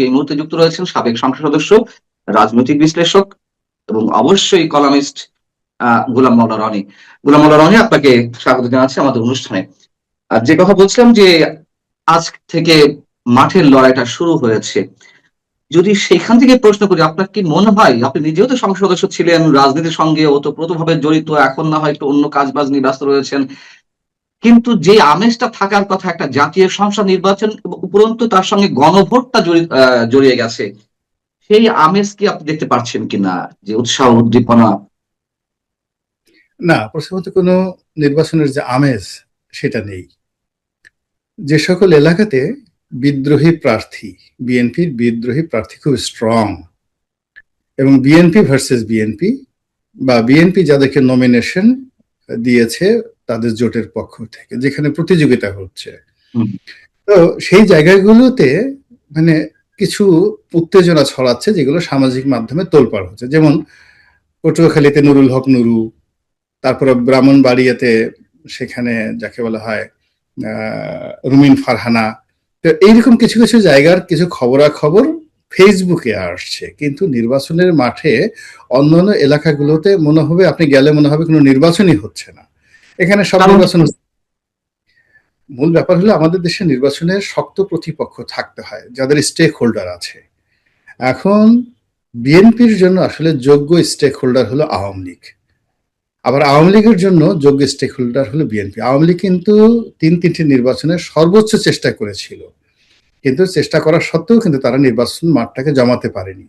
এই মুহূর্তে যুক্ত রয়েছেন সাবেক সংসদ সদস্য, রাজনৈতিক বিশ্লেষক এবং অবশ্যই কলামিস্ট গোলাম মাওলা রনি। গোলাম মাওলা রনি, আপনাকে স্বাগত জানাচ্ছি আমাদের অনুষ্ঠানে। আর যে কথা বলছিলাম যে আজ থেকে মাঠের লড়াইটা শুরু হয়েছে। যদি সেখান থেকে প্রশ্ন করি, আপনার কি মনে হয়, আপনি নিজেও তো সংসদ সদস্য ছিলেন, রাজনীতির সঙ্গে ওতপ্রোতভাবে জড়িত, এখন না হয় একটু অন্য কাজবাজ নিয়ে ব্যস্ত রয়েছেন। কিন্তু যে আমেজটা থাকার কথা একটা জাতীয় সংসদ নির্বাচন এবং উপরন্তু তার সঙ্গে গণভোটটা জড়িয়ে গেছে, সেই আমেজ কি আপনি দেখতে পাচ্ছেন কিনা? যে উৎসাহ উদ্দীপনা। না, প্রথমত কোনো নির্বাচনের যে আমেজ সেটা নেই। যে সকল এলাকাতে বিদ্রোহী প্রার্থী, বিএনপির বিদ্রোহী প্রার্থী খুব স্ট্রং, এবং বিএনপি ভার্সেস বিএনপি বা বিএনপি যাদেরকে নমিনেশন দিয়েছে তাদের জোটের পক্ষ থেকে, যেখানে প্রতিযোগিতা হচ্ছে, তো সেই জায়গাগুলোতে মানে কিছু উত্তেজনা ছড়াচ্ছে, যেগুলো সামাজিক মাধ্যমে তোলপাড় হচ্ছে। যেমন পটুয়াখালীতে নুরুল হক নুরু, তারপরে ব্রাহ্মণবাড়িয়াতে সেখানে যাকে বলা হয় রুমিন ফারহানা। তো এইরকম কিছু কিছু জায়গার কিছু খবরাখবর ফেসবুকে আসছে, কিন্তু নির্বাচনের মাঠে অন্যান্য এলাকাগুলোতে মনে হবে, আপনি গেলে মনে হবে কোনো নির্বাচনই হচ্ছে না। এখানে সব নির্বাচন, মূল ব্যাপার হলো আমাদের দেশে নির্বাচনের শক্ত প্রতিপক্ষ থাকতে হয়, যাদের স্টেক হোল্ডার আছে। এখন বিএনপির জন্য আসলে যোগ্য স্টেক হোল্ডার হলো আওয়ামী লীগ, আবার আওয়ামী লীগের জন্য যোগ্য স্টেক হোল্ডার হলো বিএনপি। আওয়ামী লীগ কিন্তু তিনটি নির্বাচনে সর্বোচ্চ চেষ্টা করেছিল, কিন্তু চেষ্টা করার সত্ত্বেও কিন্তু তারা নির্বাচন মাঠটাকে জমাতে পারেনি।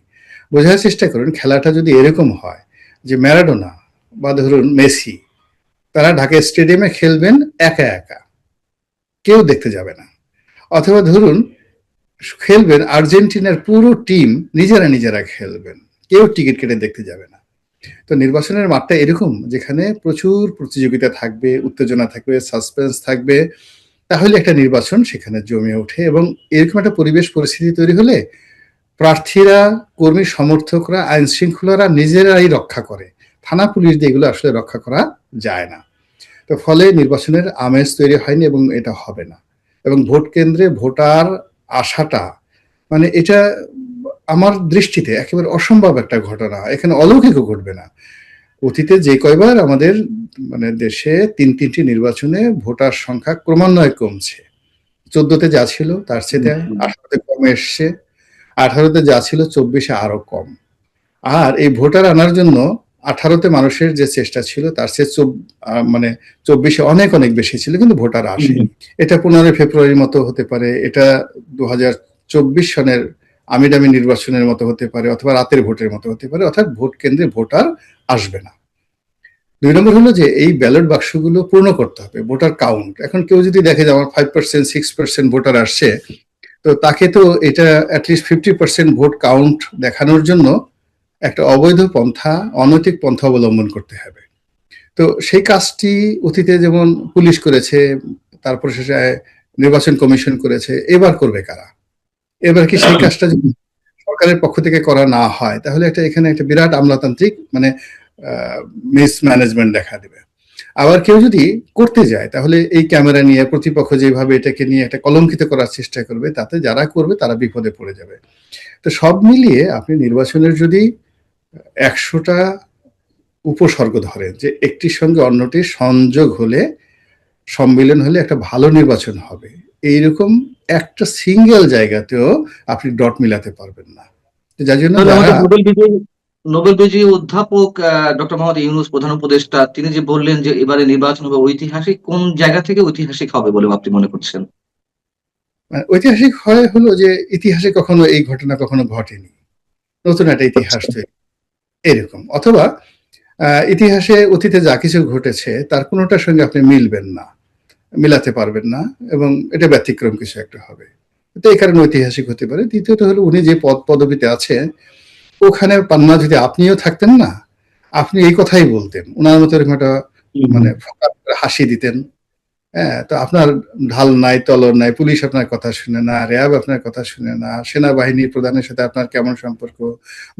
বোঝার চেষ্টা করুন, খেলাটা যদি এরকম হয় যে ম্যারাডোনা বা ধরুন মেসি, তারা ঢাকা স্টেডিয়ামে খেলবেন একা একা, কেউ দেখতে যাবে না, অথবা ধরুন খেলবেন আর্জেন্টিনার পুরো টিম নিজেরা নিজেরা খেলবেন, কেউ টিকিট কেটে দেখতে যাবে না। তো নির্বাচনের মাঠটা এরকম, যেখানে প্রচুর প্রতিযোগিতা থাকবে, উত্তেজনা থাকবে, সাসপেন্স থাকবে, তাহলে একটা নির্বাচন সেখানে জমে ওঠে। এবং এরকম একটা পরিবেশ পরিস্থিতি তৈরি হলে প্রার্থীরা, কর্মী সমর্থকরা, আইন শৃঙ্খলারা নিজেরাই রক্ষা করে, থানা পুলিশ দিয়ে এগুলো আসলে রক্ষা করা যায় না। তো ফলে নির্বাচনের আমেজ তৈরি হয়নি এবং এটা হবে না। এবং ভোট কেন্দ্রে ভোটার আসাটা মানে এটা আমার দৃষ্টিতে একেবারে অসম্ভব একটা ঘটনা, এখানে অলৌকিকও ঘটবে না। অতীতে যে কয়বার আমাদের মানে দেশে তিনটি নির্বাচনে ভোটার সংখ্যা ক্রমান্বয়ে কমছে, 14তে যা ছিল তার চেয়ে 18তে কমে এসছে, 18তে যা ছিল 24-এ আরো কম। আর এই ভোটার আনার জন্য 18তে মানুষের যে চেষ্টা ছিল তার চেয়ে মানে 24-এ অনেক অনেক বেশি ছিল, কিন্তু ভোটার আসেনি। এটা 15 ফেব্রুয়ারির মতো হতে পারে, এটা 2024 সনের আমিডামি নির্বাচনের মতো হতে পারে, অথবা রাতের ভোটের মতো হতে পারে, অর্থাৎ ভোট কেন্দ্রে ভোটার আসবে না। 2 নম্বর হলো যে এই ব্যালট বাক্সগুলো পূর্ণ করতে হবে, ভোটার কাউন্ট। এখন কেউ যদি দেখে যে আমার 5% 6% ভোটার আসছে, তো তাকে তো এটা অ্যাটলিস্ট 50% ভোট কাউন্ট দেখানোর জন্য একটা অবৈধ পন্থা, অনৈতিক পন্থা অবলম্বন করতে হবে। তো সেই কাজটি অতীতে যেমন পুলিশ করেছে, তারপর শেষে নির্বাচন কমিশন করেছে, এবার করবে কারা? এবার কি সেই কাজটা যদি সরকারের পক্ষ থেকে করা না হয়, তাহলে এখানে একটা বিরাট আমলাতান্ত্রিক মানে মিসম্যানেজমেন্ট দেখা দেবে। আবার কেউ যদি করতে যায়, তাহলে এই ক্যামেরা নিয়ে প্রতিপক্ষ যেভাবে এটাকে নিয়ে একটা কলঙ্কিত করার চেষ্টা করবে, তাতে যারা করবে তারা বিপদে পড়ে যাবে। তো সব মিলিয়ে আপনি নির্বাচনের যদি 100টা উপসর্গ ধরেন, যে একটির সঙ্গে অন্যটির সংযোগ হলে, সম্মিলন হলে একটা ভালো নির্বাচন হবে, এইরকম একটা সিঙ্গেল জায়গাতেও আপনি ডট মিলাতে পারবেন না। যার জন্য নোবেল বিজয়ী অধ্যাপক ডক্টর মোহাম্মদ ইউনূস, প্রধান উপদেষ্টা, তিনি যে বললেন যে এবারে নির্বাচন হবে ঐতিহাসিক, কোন জায়গা থেকে ঐতিহাসিক হবে বলে আপনি মনে করছেন? ঐতিহাসিক হয় হলো যে ইতিহাসে কখনো এই ঘটনা কখনো ঘটেনি, নতুন একটা ইতিহাস তৈরি এরকম। অথবা ইতিহাসে অতীতে যা কিছু ঘটেছে তার কোনোটার সঙ্গে আপনি মিলবেন না, মিলাতে পারবেন না, এবং এটা ব্যতিক্রম কিছু একটা হবে। তো এই কারণে ঐতিহাসিক হতে পারে। দ্বিতীয়ত হলো উনি যে পদবিতে আছে ওখানে পান্না যদি আপনিও থাকতেন না, আপনি এই কথাই বলতেন, ওনার মতো এরকম একটা মানে হাসি দিতেন। হ্যাঁ, তো আপনার ঢাল নাই, তলোয়ার নাই, পুলিশ আপনার কথা শুনে না, র্যাব আপনার কথা শুনে না, সেনাবাহিনী প্রধানের সাথে আপনার কেমন সম্পর্ক,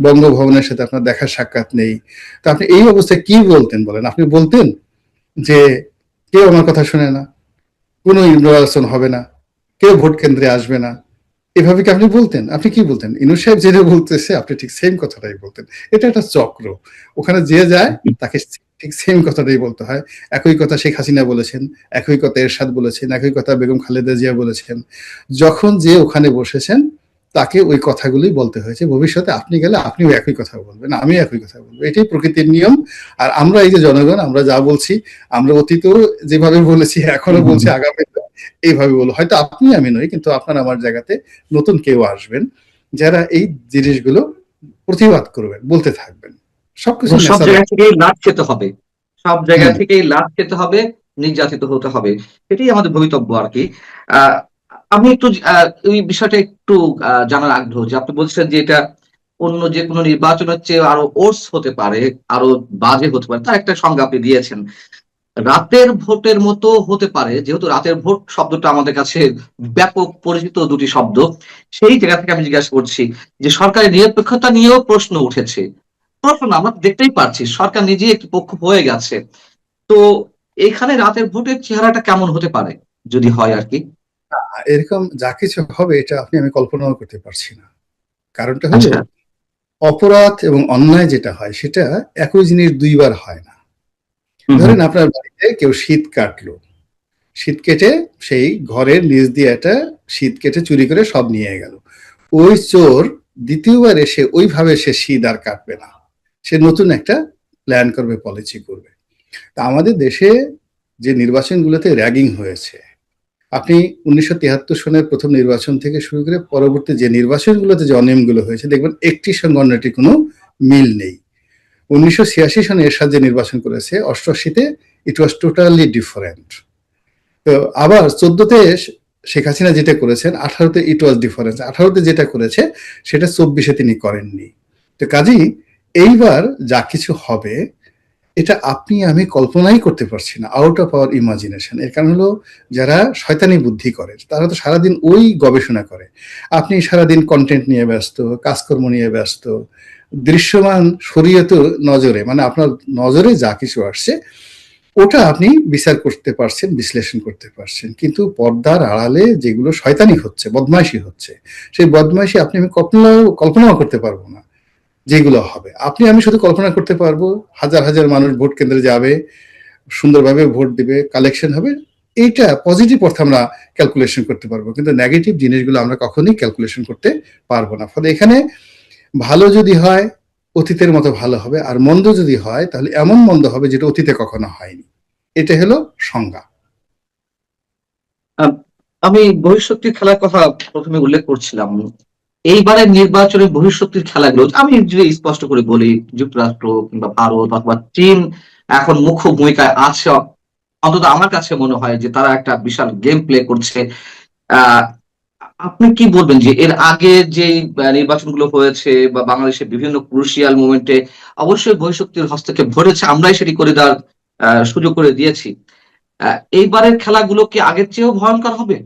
বঙ্গভবনের সাথে আপনার দেখা সাক্ষাৎ নেই। তো আপনি এই অবস্থায় কি বলতেন বলেন? আপনি বলতেন যে কেউ আমার কথা শুনে না, কোনো নির্বাচন হবে না, কেউ ভোট কেন্দ্রে আসবে না, এভাবে কি আপনি বলতেন? আপনি কি বলতেন? ইনুস সাহেব যেটা বলতেছে আপনি ঠিক সেম কথাটাই বলতেন। এটা একটা চক্র। ওখানে যে যায় তাকে ঠিক সেম কথাটাই বলতে হয়। একই কথা শেখ হাসিনা বলেছেন, একই কথা এরশাদ বলেছেন, একই কথা বেগম খালেদা জিয়া বলেছেন। যখন যে ওখানে বসেছেন তাকে ওই কথাগুলোই বলতে হয়েছে। ভবিষ্যতে আপনি গেলে আপনিও একই কথা বলবেন, আমিও একই কথা বলব। এটাই প্রকৃতির নিয়ম। আর আমরা এই যে জনগণ আমরা যা বলছি, আমরা অতীতেও যেভাবে বলেছি এখনো বলছি, আগামীতেও এইভাবে বলবো। হয়তো আপনি আমি নই, কিন্তু আপনার আমার জায়গাতে নতুন কেউ আসবেন যারা এই জিনিসগুলো প্রতিবাদ করবেন, বলতে থাকবেন। সবকিছু এবং সব ন্যাচারাল। জায়গা থেকেই লাভ খেতে হবে, সব জায়গা হুম। থেকেই লাভ খেতে হবে, নির্যাতিত হতে হবে, এটাই আমাদের ভবিতব্য আর কি। আহ, আমি একটু ওই বিষয়টা একটু জানার আগ্রহ যে আপনি বলছেন যে এটা অন্য যে কোনো নির্বাচনের চেয়ে আরো ওর্স হতে পারে, আরো বাজে হতে পারে, তার একটা সংজ্ঞা আপনি দিয়েছেন। রাতের ভোটের মতো হতে পারে, যেহেতু রাতের ভোট শব্দটা আমাদের কাছে ব্যাপক পরিচিত দুটি শব্দ, সেই জায়গা থেকে আমি জিজ্ঞাসা করছি যে সরকারের নিরপেক্ষতা নিয়েও প্রশ্ন উঠেছে। প্রশ্ন না, আমরা দেখতেই পাচ্ছি সরকার নিজেই একটি পক্ষ হয়ে গেছে। তো এখানে রাতের ভোটের চেহারাটা কেমন হতে পারে যদি হয় আর কি? এরকম যা কিছু হবে এটা আমি কল্পনাও করতে পারছি না। কারণটা হলো আচ্ছা। অপরাধ এবং অন্যায় যেটা হয় সেটা একই জিনিস দুইবার হয় না। হুম হুম। ধরেন আপনার বাড়িতে কেউ শীত কাটলো, শীত কেটে সেই ঘরের নিচ দিয়ে একটা শীত কেটে চুরি করে সব নিয়ে গেল। ওই চোর দ্বিতীয়বার এসে ওইভাবে সে শীত আর কাটবে না, সে নতুন একটা প্ল্যান করবে, পলিসি করবে। তা আমাদের দেশে যে নির্বাচনগুলোতে র্যাগিং হয়েছে, আপনি 1973 সনের প্রথম নির্বাচন থেকে শুরু করে পরবর্তী যে নির্বাচনগুলোতে যে অনিয়মগুলো হয়েছে দেখবেন একটির সঙ্গে অন্যটির কোনো মিল নেই। 1986 সনে এরশাদ যে নির্বাচন করেছে, 88-তে ইট ওয়াজ টোটালি ডিফারেন্ট। তো আবার 14-তে শেখ হাসিনা যেটা করেছেন, 18-তে ইট ওয়াজ ডিফারেন্ট। 18-তে যেটা করেছে সেটা 24-এ তিনি করেননি। তো কাজেই এইবার যা কিছু হবে এটা আপনি আমি কল্পনাই করতে পারছি না, আউট অফ আওয়ার ইমাজিনেশন। এর কারণ হলো যারা শয়তানি বুদ্ধি করে তারা তো সারাদিন ওই গবেষণা করে। আপনি সারাদিন কন্টেন্ট নিয়ে ব্যস্ত, কাজকর্ম নিয়ে ব্যস্ত, দৃশ্যমান শরীয়ত নজরে, মানে আপনার নজরে যা কিছু আসছে ওটা আপনি বিচার করতে পারছেন, বিশ্লেষণ করতে পারছেন। কিন্তু পর্দার আড়ালে যেগুলো শয়তানি হচ্ছে, বদমাইশি হচ্ছে, সেই বদমাইশি আপনি আমি কল্পনাও করতে পারবো না যেগুলো হবে। আপনি আমি শুধু কল্পনা করতে পারবো হাজার হাজার মানুষ ভোট কেন্দ্রে যাবে, সুন্দরভাবে ভোট দিবে, কালেকশন হবে। এইটা পজিটিভ অর্থে আমরা ক্যালকুলেশন করতে পারবো, কিন্তু নেগেটিভ জিনিসগুলো আমরা কখনোই ক্যালকুলেশন করতে পারবো না। ফলে এখানে ভালো যদি হয় অতীতের মতো ভালো হবে, আর মন্দ যদি হয় তাহলে এমন মন্দ হবে যেটা অতীতে কখনো হয়নি। এটা হলো সংজ্ঞা। আহ, আমি বহিঃশক্তির খেলার কথা প্রথমে উল্লেখ করছিলাম। এইবারের নির্বাচনে বহিঃশক্তির খেলাগুলো আমি যদি স্পষ্ট করে বলি, যুক্তরাষ্ট্র কিংবা ভারত অথবা চীন এখন মুখ্য ভূমিকায় আছে। অন্তত আমার কাছে মনে হয় যে তারা একটা বিশাল গেম প্লে করছে। আহ আপনি কি বলবেন যে এর আগে যে নির্বাচনগুলো হয়েছে বা বাংলাদেশের বিভিন্ন ক্রুশিয়াল মোমেন্টে অবশ্যই বহিঃশক্তির হস্তক্ষেপ ঘটেছে, আমরাই সেটি করে দেওয়ার সুযোগ করে দিয়েছি। এইবারের খেলাগুলো কি আগের চেয়েও ভয়ঙ্কর হবে?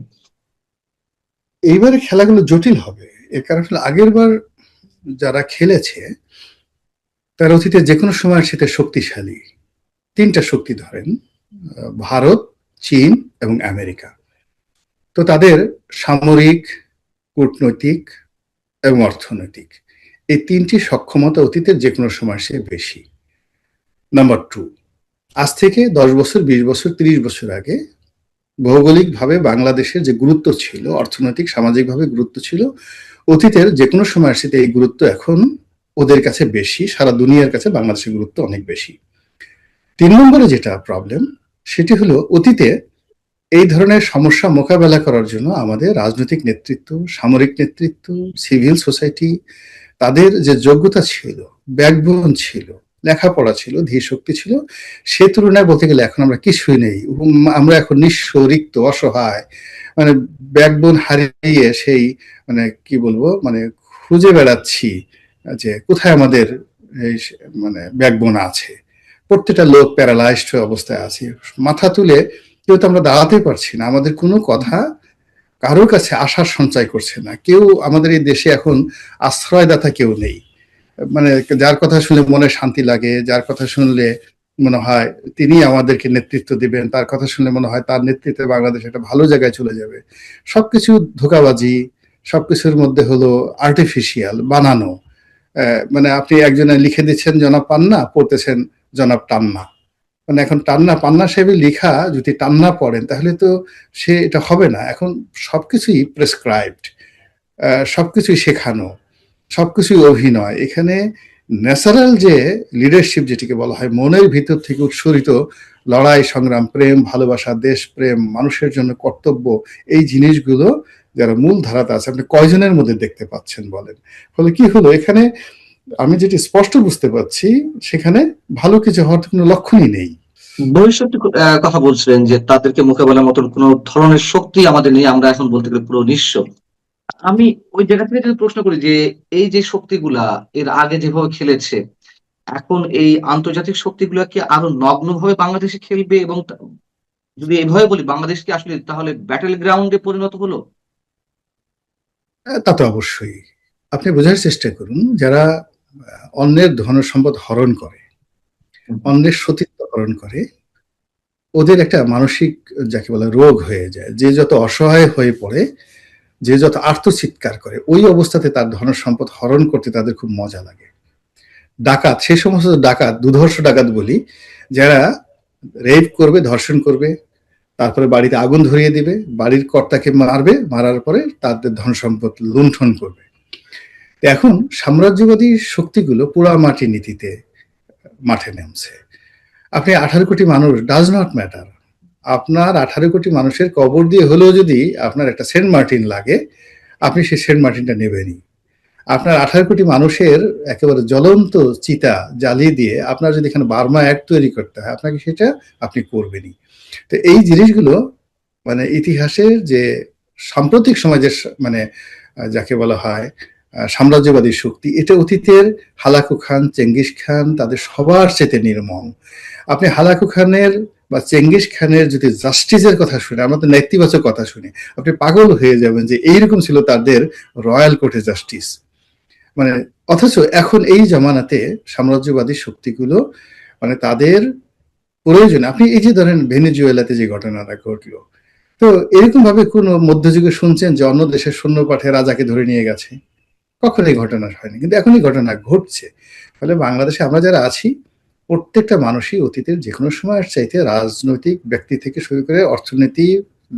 এইবারে খেলাগুলো জটিল হবে। এর কারণ হলো আগের বার যারা খেলেছে তারা অতীতে যে কোনো সময়ের সাথে শক্তিশালী। তিনটা শক্তি ধরেন, ভারত, চীন এবং আমেরিকা। তো তাদের সামরিক, কূটনৈতিক এবং অর্থনৈতিক এই তিনটি সক্ষমতা অতীতের যে কোনো সময়ের চেয়ে বেশি। নাম্বার টু, আজ থেকে 10 বছর, 20 বছর, 30 বছর আগে ভৌগোলিকভাবে বাংলাদেশের যে গুরুত্ব ছিল, অর্থনৈতিক সামাজিকভাবে গুরুত্ব ছিল, অতীতের যে কোনো সময়ের সাথে এই গুরুত্ব এখন ওদের কাছে বেশি, সারা দুনিয়ার কাছে বাংলাদেশের গুরুত্ব অনেক বেশি। 3 নম্বরে যেটা প্রবলেম সেটি হলো অতীতে এই ধরনের সমস্যা মোকাবেলা করার জন্য আমাদের রাজনৈতিক নেতৃত্ব, সামরিক নেতৃত্ব, সিভিল সোসাইটি, তাদের যে যোগ্যতা ছিল, ব্যাকবোন ছিল, লেখাপড়া ছিল, ধীশক্তি ছিল, সে তুলনায় বলতে গেলে এখন আমরা কিছুই নেই। আমরা এখন নিঃস্ব, রিক্ত, অসহায়, মানে ব্যাকবোন হারিয়ে সেই, মানে কি বলবো, মানে খুঁজে বেড়াচ্ছি যে কোথায় আমাদের এই মানে ব্যাকবোন আছে। প্রত্যেকটা লোক প্যারালাইজড হয়ে অবস্থায় আছে, মাথা তুলে কেউ তো আমরা দাঁড়াতে পারছি না। আমাদের কোনো কথা কারোর কাছে আশার সঞ্চয় করছে না। কেউ আমাদের এই দেশে এখন আশ্রয়দাতা কেউ নেই। মানে যার কথা শুনলে মনে শান্তি লাগে, যার কথা শুনলে মনে হয় তিনি আমাদেরকে নেতৃত্ব দিবেন, তার কথা শুনলে মনে হয় তার নেতৃত্বে বাংলাদেশ একটা ভালো জায়গায় চলে যাবে, সবকিছু ধোঁকাবাজি, সবকিছুর মধ্যে হলো আর্টিফিশিয়াল, বানানো। মানে আপনি একজনে লিখে দিচ্ছেন জনাব পান্না, পড়তেছেন জনাব টান্না। মানে এখন টান্না পান্না সাহেবের লিখা যদি টান্না পড়েন তাহলে তো সে এটা হবে না। এখন সবকিছুই প্রেসক্রাইবড, সবকিছুই শেখানো, সবকিছুই অভিনয়। এখানে ন্যাচারাল যে লিডারশিপ যেটিকে বলা হয়, মনের ভিতর থেকে উৎসরিত লড়াই সংগ্রাম, প্রেম ভালোবাসা, দেশপ্রেম, মানুষের জন্য কর্তব্য, এই জিনিসগুলো যারা মূল ধারাতে আছে আপনি কয়জনের মধ্যে দেখতে পাচ্ছেন বলেন? ফলে কি হলো এখানে, আমি যেটি স্পষ্ট বুঝতে পারছি সেখানে ভালো কিছু হওয়ার কোনো লক্ষণই নেই। ভবিষ্যৎ কথা বলছিলেন যে তাদেরকে মোকাবেলার মতন কোন ধরনের শক্তি আমাদের নেই, আমরা এখন বলতে গেলে পুরো নিঃস্ব। আমি ওই জায়গা থেকে যদি প্রশ্ন করি যে এই যে শক্তিগুলা এর আগে যেভাবে খেলেছে, এখন এই আন্তর্জাতিক শক্তিগুলা কি আরো নগ্নভাবে বাংলাদেশে খেলবে? এবং যদি এভাবে বলি, বাংলাদেশ কি আসলে তাহলে ব্যাটেল গ্রাউন্ডে পরিণত হলো? তা তো অবশ্যই। আপনি বোঝার চেষ্টা করুন, যারা অন্যের ধন সম্পদ হরণ করে, অন্যের সতীত্ব হরণ করে, ওদের একটা মানসিক যাকে বলে রোগ হয়ে যায়। যে যত অসহায় হয়ে পড়ে, যে যত আর্তচিৎকার করে, ওই অবস্থাতে তার ধন সম্পদ হরণ করতে তাদের খুব মজা লাগে। ডাকাত, সেই সমস্ত ডাকাত, দুধর্ষ ডাকাত বলি, যারা রেপ করবে, ধর্ষণ করবে, তারপরে বাড়িতে আগুন ধরিয়ে দিবে, বাড়ির কর্তাকে মারবে, মারার পরে তাদের ধন সম্পদ লুণ্ঠন করবে। এখন সাম্রাজ্যবাদী শক্তিগুলো পোড়ামাটি নীতিতে মাঠে নামছে। আপনি 18 কোটি মানুষ, ডাজ নট ম্যাটার। আপনার 18 কোটি মানুষের কবর দিয়ে হলেও যদি আপনার একটা সেন্ট মার্টিন লাগে, আপনি সেই সেন্ট মার্টিনটা নেবেনই। আপনার 18 কোটি মানুষের একেবারে জ্বলন্ত চিতা জ্বালিয়ে দিয়ে আপনার যদি এখানে বার্মা অ্যাক্ট তৈরি করতে হয়, আপনাকে সেটা আপনি করবেনই। তো এই জিনিসগুলো মানে ইতিহাসের যে সাম্প্রতিক সমাজের মানে যাকে বলা হয় সাম্রাজ্যবাদী শক্তি, এটা অতীতের হালাকু খান, চেঙ্গিস খান, তাদের সবার চেয়ে নির্মম। আপনি হালাকু খানের বা চেঙ্গিস খানের যদি জাস্টিসের কথা শুনে, আমাদের নেতিবাচক কথা শুনে আপনি পাগল হয়ে যাবেন যে এইরকম ছিল তাদের রয়্যাল কোর্টে জাস্টিস। মানে অথচ এখন এই জামানাতে সাম্রাজ্যবাদী শক্তিগুলো মানে তাদের প্রয়োজনে, আপনি এই যে ধরেন ভেনেজুয়েলাতে যে ঘটনাটা ঘটলো, তো এরকম ভাবে কোন মধ্যযুগে শুনছেন যে অন্য দেশের সৈন্য পাঠে রাজাকে ধরে নিয়ে গেছে? কখনো এই ঘটনা হয়নি, কিন্তু এখন এই ঘটনা ঘটছে। ফলে বাংলাদেশে আমরা যারা আছি প্রত্যেকটা মানুষই অতীতের যে কোনো সময়ের চাইতে রাজনৈতিক ব্যক্তি থেকে শুরু করে অর্থনীতি,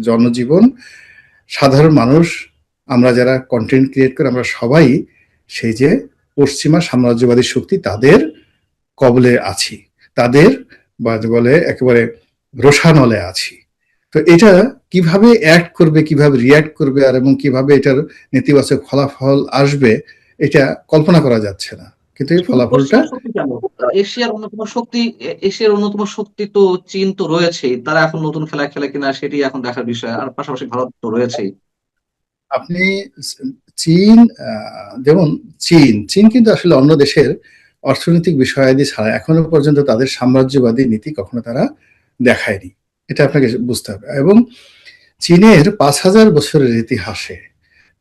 জনজীবন, সাধারণ মানুষ, আমরা যারা কন্টেন্ট ক্রিয়েট করে আমরা সবাই সেই যে পশ্চিমা সাম্রাজ্যবাদী শক্তি তাদের কবলে আছি, তাদের বা বলে একেবারে রোষানলে আছি। তো এটা কিভাবে অ্যাক্ট করবে, কিভাবে রিয়্যাক্ট করবে, আর এবং কিভাবে এটার নেতিবাচক ফলাফল আসবে এটা কল্পনা করা যাচ্ছে না। কিন্তু এই ফলাফলটা পশ্চিমা শক্তি কেন? এশিয়ার অন্যতম শক্তি তো চীন তো রয়েছেই। তারা এখন নতুন খেলা খেলে কিনা সেটি এখন দেখার বিষয়। আর পাশাপাশি ভারত তো রয়েছেই। আপনি চীন, যেমন চীন চীন কিন্তু আসলে অন্য দেশের অর্থনৈতিক বিষয়াদি ছাড়া এখনো পর্যন্ত তাদের সাম্রাজ্যবাদী নীতি কখনো তারা দেখায়নি। এটা আপনাকে বুঝতে হবে। এবং চীনের 5,000 বছরের ইতিহাসে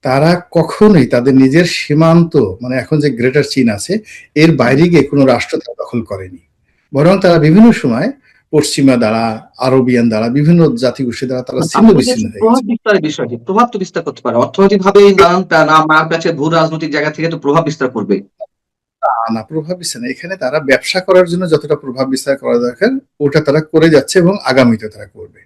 তারা কখনোই তাদের নিজের সীমান্ত, মানে এখন যে গ্রেটার চীন আছে, এর বাইরে গিয়ে কোনো রাষ্ট্র তারা দখল করেনি। বরং তারা বিভিন্ন সময় পশ্চিমা দ্বারা, আরবিয়ান দ্বারা, বিভিন্ন জাতিগোষ্ঠী দ্বারা তারা ছিন্ন বিচ্ছিন্ন হয়ে প্রভাব গেছে। বিস্তারের বিষয়টি, প্রভাব তো বিস্তার করতে পারে অর্থনৈতিক ভাবে, নানান মার কাছে ভূ রাজনৈতিক জায়গা থেকে তো প্রভাব বিস্তার করবে। না, প্রভাব বিস্তার না, এখানে তারা ব্যবসা করার জন্য যতটা প্রভাব বিস্তার করা দরকার ওটা তারা করে যাচ্ছে এবং আগামীতে তারা করবে।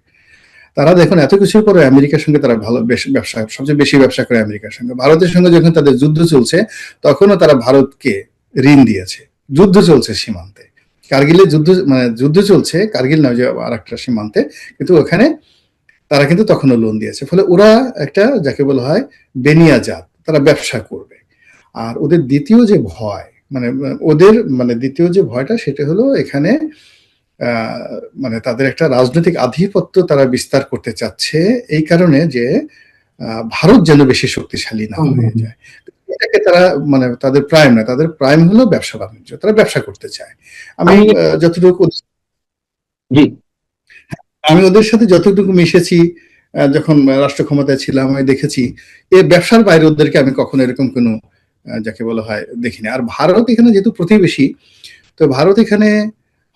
তারা দেখুন এত কিছুর পরে আমেরিকার সঙ্গে তারা ভালো ব্যবসা, সবচেয়ে বেশি ব্যবসা করে আমেরিকার সঙ্গে। ভারতের সঙ্গে যখন তাদের যুদ্ধ চলছে তখনও তারা ভারতকে ঋণ দিয়েছে। যুদ্ধ চলছে সীমান্তে, কার্গিলের যুদ্ধ, মানে যুদ্ধ চলছে, কার্গিল নয় যে আর একটা সীমান্তে, কিন্তু ওখানে তারা কিন্তু তখনও লোন দিয়েছে। ফলে ওরা একটা যাকে বলা হয় বেনিয়া জাত, তারা ব্যবসা করবে। আর ওদের দ্বিতীয় যে ভয়, মানে ওদের মানে দ্বিতীয় যে ভয়টা সেটা হলো এখানে মানে তাদের একটা রাজনৈতিক আধিপত্য তারা বিস্তার করতে চাচ্ছে, এই কারণে যে ভারত যেন বেশি শক্তিশালী না হয়ে যায়। এটাকে তারা মানে তাদের প্রাইম না, তাদের প্রাইম হলো ব্যবসা বাণিজ্য, তারা ব্যবসা করতে চায়। আমি যতটুকু আমি ওদের সাথে যতটুকু মিশেছি, যখন রাষ্ট্র ক্ষমতায় ছিলাম, আমি দেখেছি এই ব্যবসার বাইরে ওদেরকে আমি কখনো এরকম কোনো যাকে বলা হয় দেখিনি। আর ভারত এখানে যেহেতু প্রতিবেশী, তো ভারত এখানে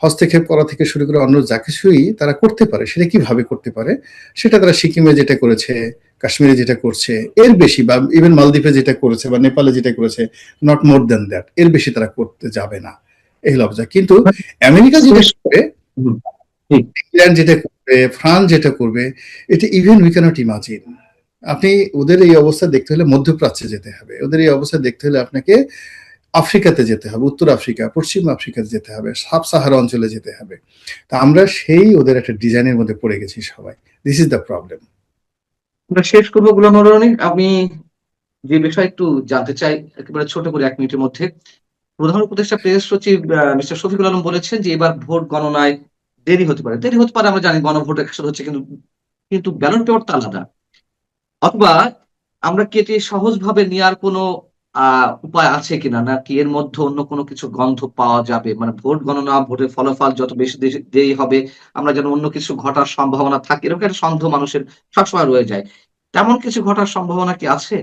হস্তক্ষেপ করা থেকে শুরু করে অন্য যা কিছুই তারা করতে পারে, সেটা কিভাবে করতে পারে সেটা তারা সিকিমে যেটা করেছে, কাশ্মীরে যেটা করছে এর বেশি, বা ইভেন মালদ্বীপে যেটা করেছে বা নেপালে যেটা করেছে, নট মোর দেন দ্যাট, এর বেশি তারা করতে যাবে না, এই লবজা। কিন্তু আমেরিকা যেটা করবে, হুম, ঠিক। ইংল্যান্ড যেটা করবে, ফ্রান্স যেটা করবে, এটা ইভেন উই ক্যানট ইমাজিন। আপনি ওদের এই অবস্থা দেখতে হলে মধ্যপ্রাচ্যে যেতে হবে, ওদের এই অবস্থা দেখতে হলে আপনাকে আফ্রিকাতে যেতে হবে, উত্তর আফ্রিকা, পশ্চিম আফ্রিকাতে যেতে হবে, সাব সাহারা অঞ্চলে যেতে হবে। তা আমরা সেই ওদের একটা ডিজাইনের মধ্যে পড়ে গেছি সবাই। This is the problem. আমরা শেষ করবো গোলাম মাওলা রনি। আমি যে বিষয় একটু জানতে চাই একেবারে ছোট করে ১ মিনিটের মধ্যে। প্রধান উপদেষ্টা প্রেস সচিব মিস্টার শফিকুল আলম বলেছেন যে এবার ভোট গণনায় দেরি হতে পারে। দেরি হতে পারে আমরা জানি, গণভোট একসাথে হচ্ছে, কিন্তু ব্যালট পেপার তো আলাদা। অথবা আমরা কি এটি সহজভাবে নেয়ার কোনো উপায় আছে কিনা? নাকি এর মধ্যে অন্য কোনো কিছু গন্ধ পাওয়া যাবে? মানে ভোট গণনা, ভোটের ফলাফল যত বেশি দেরি হবে, আমরা যেন অন্য কিছু ঘটার সম্ভাবনা থাকে, এরকম একটা সন্দেহ মানুষের সবসময় রয়ে যায়। তেমন কিছু ঘটার সম্ভাবনা কি আছে?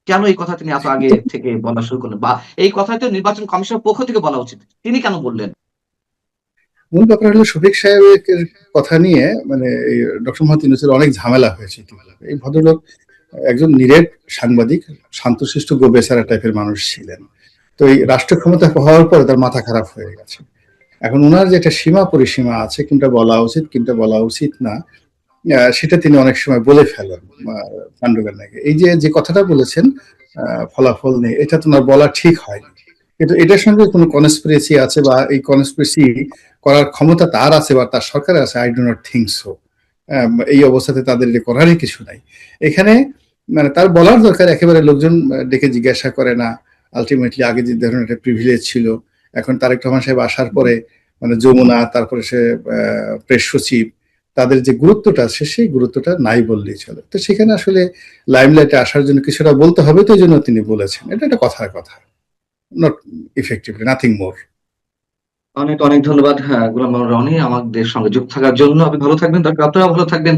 কেন এই কথা তিনি এত আগে থেকে বলা শুরু করলেন? বা এই কথাই তো নির্বাচন কমিশনের পক্ষ থেকে বলা উচিত। তিনি কেন বললেন? মূল ব্যাপার হলো শফিক সাহেবের কথা নিয়ে, মানে ডক্টর মোহাম্মদ ইউনূসের অনেক ঝামেলা হয়েছে ইতিমধ্যে। এই ভদ্রলোক একজন নিরেট সাংবাদিক, শান্তশিষ্ট গো বেচারা টাইপের মানুষ ছিলেন। তো এই রাষ্ট্র ক্ষমতা হওয়ার পরে তার মাথা খারাপ হয়ে গেছে। এখন ওনার যে একটা সীমা পরিসীমা আছে, কোনটা বলা উচিত কোনটা বলা উচিত না, সেটা তিনি অনেক সময় বলে ফেলেন কাণ্ডজ্ঞান নাকি। এই যে যে কথাটা বলেছেন ফলাফল নিয়ে, এটা তো না বলা ঠিক হয়নি। কিন্তু এটার সঙ্গে কোনো কনস্পিরেসি আছে বা এই কনস্পিরেসি করার ক্ষমতা তার আছে বা তার সরকারের আছে, I do not think so. এই অবস্থাতে তাদের এটা করারই কিছু নাই এখানে। মানে তার বলার দরকার, একেবারে লোকজন ডেকে জিজ্ঞাসা করে না। আলটিমেটলি আগে যে ধরনের একটা প্রিভিলেজ ছিল, এখন তারেক রহমান সাহেব আসার পরে মানে যমুনা, তারপরে সে প্রেস সচিব, তাদের যে গুরুত্বটা আছে সেই গুরুত্বটা নাই বললেই চলে। তো সেখানে আসলে লাইমলাইটে আসার জন্য কিছুটা বলতে হবে, তো এই জন্য তিনি বলেছেন। এটা একটা কথার কথা, নট ইফেক্টিভলি, নাথিং মোর। অনেক ধন্যবাদ গোলাম মাওলা রনি আমাদের সঙ্গে যুক্ত থাকার জন্য। আপনি ভালো থাকবেন, আপনারাও ভালো থাকবেন।